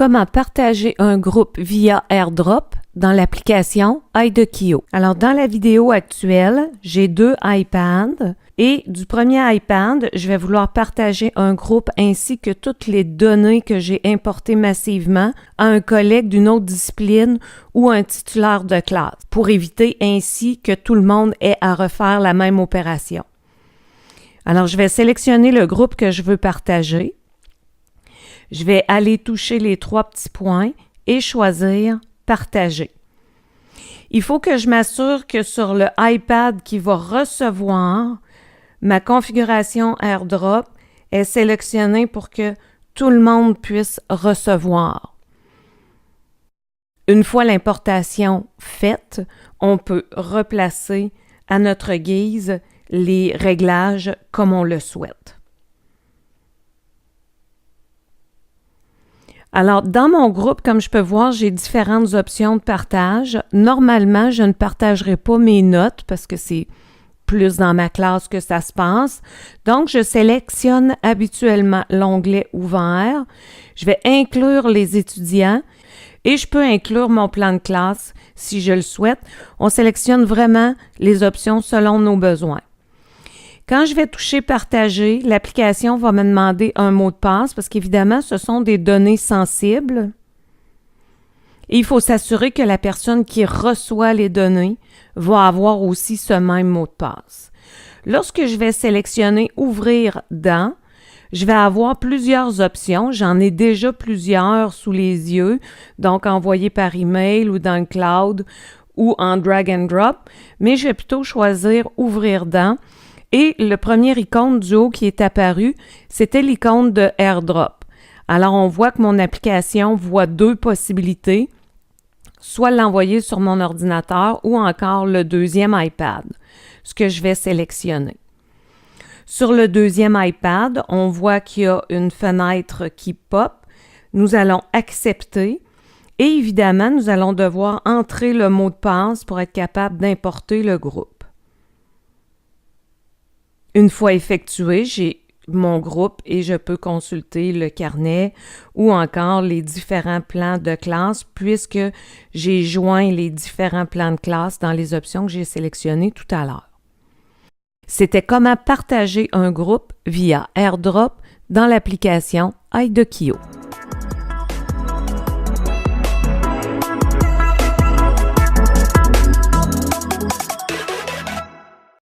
comment partager un groupe via AirDrop dans l'application IDEKIO. Alors, dans la vidéo actuelle, j'ai 2 iPads et du premier iPad, je vais vouloir partager un groupe ainsi que toutes les données que j'ai importées massivement à un collègue d'une autre discipline ou un titulaire de classe pour éviter ainsi que tout le monde ait à refaire la même opération. Alors, je vais sélectionner le groupe que je veux partager. Je vais aller toucher les 3 petits points et choisir « Partager ». Il faut que je m'assure que sur le iPad qui va recevoir ma configuration AirDrop est sélectionnée pour que tout le monde puisse recevoir. Une fois l'importation faite, on peut replacer à notre guise les réglages comme on le souhaite. Alors, dans mon groupe, comme je peux voir, j'ai différentes options de partage. Normalement, je ne partagerai pas mes notes parce que c'est plus dans ma classe que ça se passe. Donc, je sélectionne habituellement l'onglet ouvert. Je vais inclure les étudiants et je peux inclure mon plan de classe si je le souhaite. On sélectionne vraiment les options selon nos besoins. Quand je vais toucher « Partager », l'application va me demander un mot de passe parce qu'évidemment, ce sont des données sensibles. Et il faut s'assurer que la personne qui reçoit les données va avoir aussi ce même mot de passe. Lorsque je vais sélectionner « Ouvrir dans », je vais avoir plusieurs options. J'en ai déjà plusieurs sous les yeux, donc envoyer par email ou dans le cloud ou en drag and drop, mais je vais plutôt choisir « Ouvrir dans ». Et le premier icône du haut qui est apparu, c'était l'icône de AirDrop. Alors, on voit que mon application voit 2 possibilités, soit l'envoyer sur mon ordinateur ou encore le deuxième iPad, ce que je vais sélectionner. Sur le deuxième iPad, on voit qu'il y a une fenêtre qui pop. Nous allons accepter et évidemment, nous allons devoir entrer le mot de passe pour être capable d'importer le groupe. Une fois effectué, j'ai mon groupe et je peux consulter le carnet ou encore les différents plans de classe puisque j'ai joint les différents plans de classe dans les options que j'ai sélectionnées tout à l'heure. C'était comment partager un groupe via AirDrop dans l'application IDEKIO.